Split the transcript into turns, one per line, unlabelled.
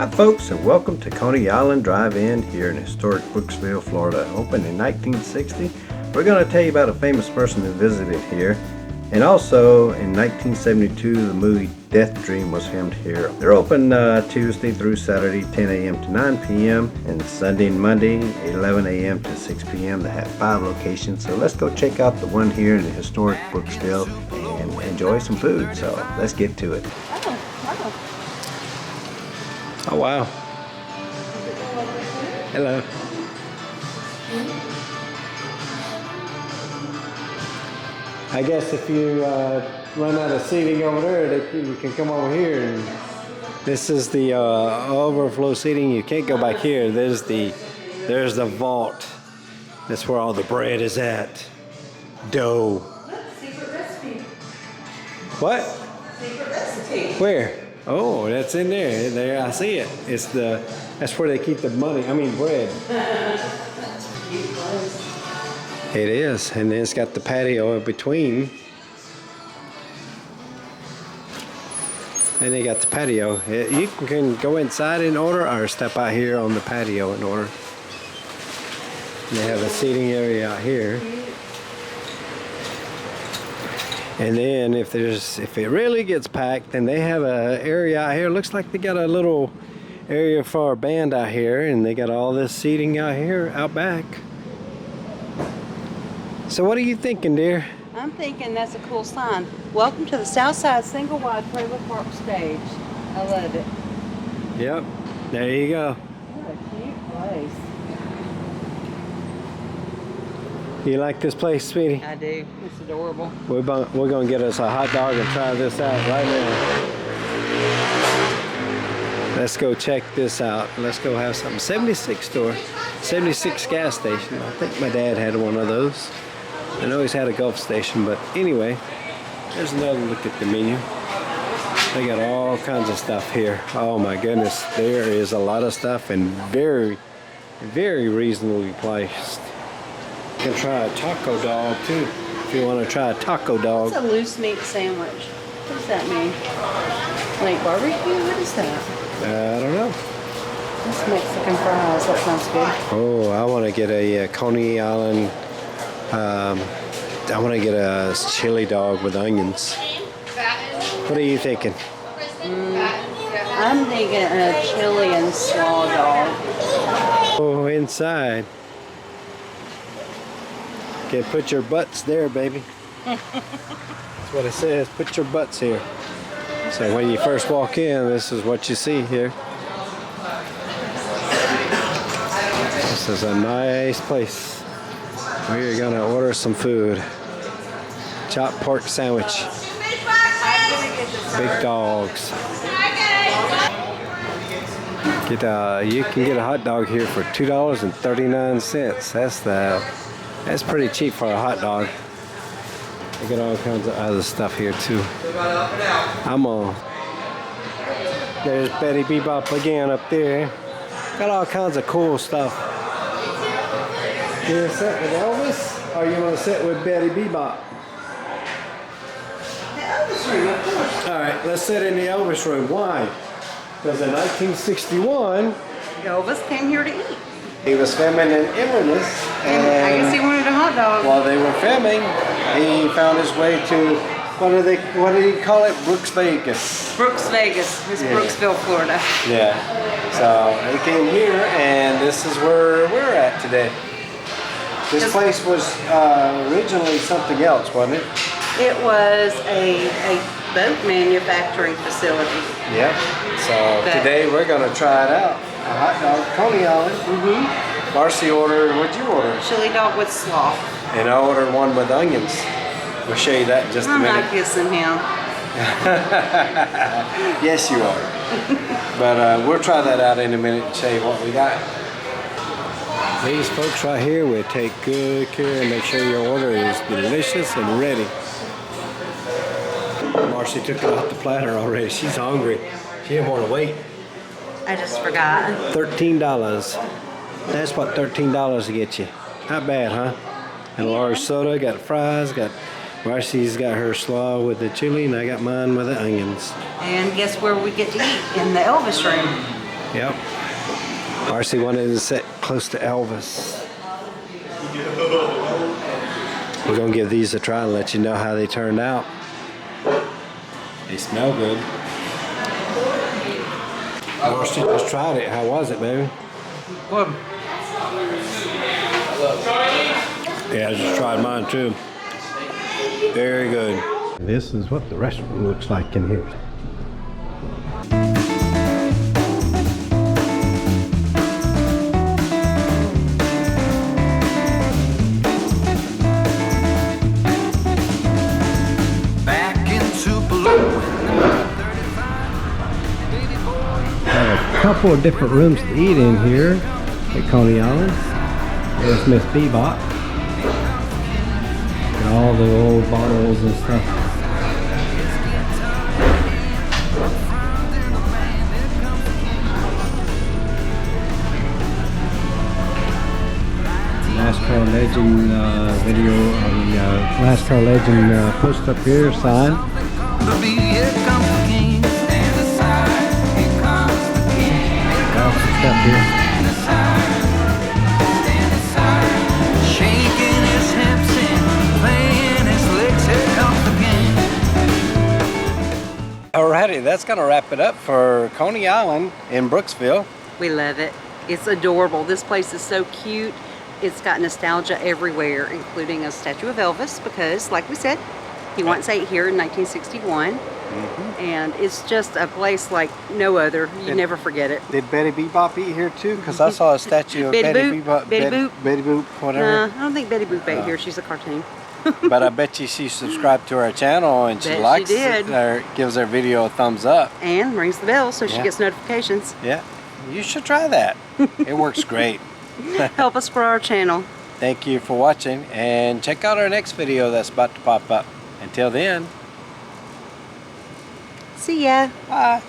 Hi folks, and welcome to Coney Island Drive-inn here in historic Brooksville, Florida. Opened in 1960. We're going to tell you about a famous person who visited here. And also in 1972 the movie Death Dream was filmed here. They're open Tuesday through Saturday 10 a.m. to 9 p.m. and Sunday and Monday 11 a.m. to 6 p.m. They have 5 locations. So let's go check out the one here in the historic Brooksville and enjoy some food. So let's get to it. Oh wow. Hello. I guess if you run out of seating over there, you can come over here. And this is the overflow seating. You can't go back here. There's the vault. That's where all the bread is at. Dough.
Look, secret recipe.
What?
Secret recipe.
Where? Oh, that's in there. There, I see it. That's where they keep the money. I mean, bread. It is, and then it's got the patio in between. And they got the patio. You can go inside and order, or step out here on the patio and order. They have a seating area out here. And then if it really gets packed, then they have an area out here. Looks like they got a little area for a band out here, and they got all this seating out here, out back. So what are you thinking, dear?
I'm thinking that's a cool sign. Welcome to the Southside Single Wide Trailer Park Stage. I love it.
Yep, there you go.
What a cute place.
You like this place, sweetie?
I do. It's adorable.
We're gonna get us a hot dog and try this out right now. Let's go check this out. Let's go have something. 76 store, 76 gas station. I think my dad had one of those. I know he's had a Gulf station, but anyway, there's another look at the menu. They got all kinds of stuff here. Oh my goodness, there is a lot of stuff and very, very reasonably priced. You can try a taco dog too, if you want to try a taco dog.
What's a loose meat sandwich? What does that mean? Like barbecue? What is that?
I don't know.
That's Mexican fries. That sounds good.
Oh, I want to get a Coney Island. I want to get a chili dog with onions. What are you thinking?
I'm thinking a chili and slaw dog.
Oh, inside. Okay, put your butts there, baby. That's what it says. Put your butts here. So when you first walk in, this is what you see here. This is a nice place. We're gonna order some food. Chopped pork sandwich. Big dogs. You can get a hot dog here for $2.39. That's pretty cheap for a hot dog. They got all kinds of other stuff here too. There's Betty Bebop again up there. Got all kinds of cool stuff. You want to sit with Elvis, or you want to sit with Betty Bebop?
The Elvis room, of course.
All right, let's sit in the Elvis room. Why? Because in 1961,
Elvis came here to eat.
he was filming in Inverness,
And I guess he wanted a hot dog.
while they were filming, he found his way to what do you call it? Brooks Vegas.
Brooks Vegas. It's
Yeah.
Brooksville, Florida.
Yeah. So he came here, and this is where we're at today. This place was originally something else, wasn't it?
It was a boat manufacturing facility.
Yep. So today we're gonna try it out. A hot dog, Coney Island.
Mm-hmm.
Marcy ordered, what'd you order?
Chili dog with slaw.
And I ordered one with onions. We'll show you that in just a
I'm
minute.
not kissing him.
Yes, you are. But we'll try that out in a minute and show you what we got. These folks right here will take good care and make sure your order is delicious and ready. Marcy took it off the platter already. She's hungry. She didn't want to wait.
I just forgot.
$13. That's what $13 to get you. Not bad, huh? And a large soda, got fries, got Marcy's got her slaw with the chili, and I got mine with the onions.
And guess where we get to eat? In the Elvis room.
Yep. Marcy wanted to sit close to Elvis. We're gonna give these a try and let you know how they turned out. They smell good. Marcy just tried it. How was it, baby?
Good.
Yeah, I just tried mine too. Very good. This is what the restaurant looks like in here. Have a couple of different rooms to eat in here at Coney Island. There's Miss Bebop. And all the old bottles and stuff. NASCAR Legend video, NASCAR Legend post up here, sign. Up here.
Shaking his hips and playing his legs, here comes the king.
Alrighty, that's gonna wrap it up for Coney Island in Brooksville.
We love it. It's adorable. This place is so cute. It's got nostalgia everywhere, including a statue of Elvis, because, like we said, he once ate here in 1961. And it's just a place like no other. You never forget it.
Did Betty Bebop eat here too? Because I saw a statue of Betty Bebop. Betty Boop, whatever.
I don't think Betty Boop ate here. She's a cartoon.
But I bet you she subscribed to our channel and she likes it, or gives our video a thumbs up.
And rings the bell so she gets notifications.
Yeah, you should try that. It works great.
Help us grow our channel.
Thank you for watching, and check out our next video that's about to pop up. Until then,
See ya.
bye.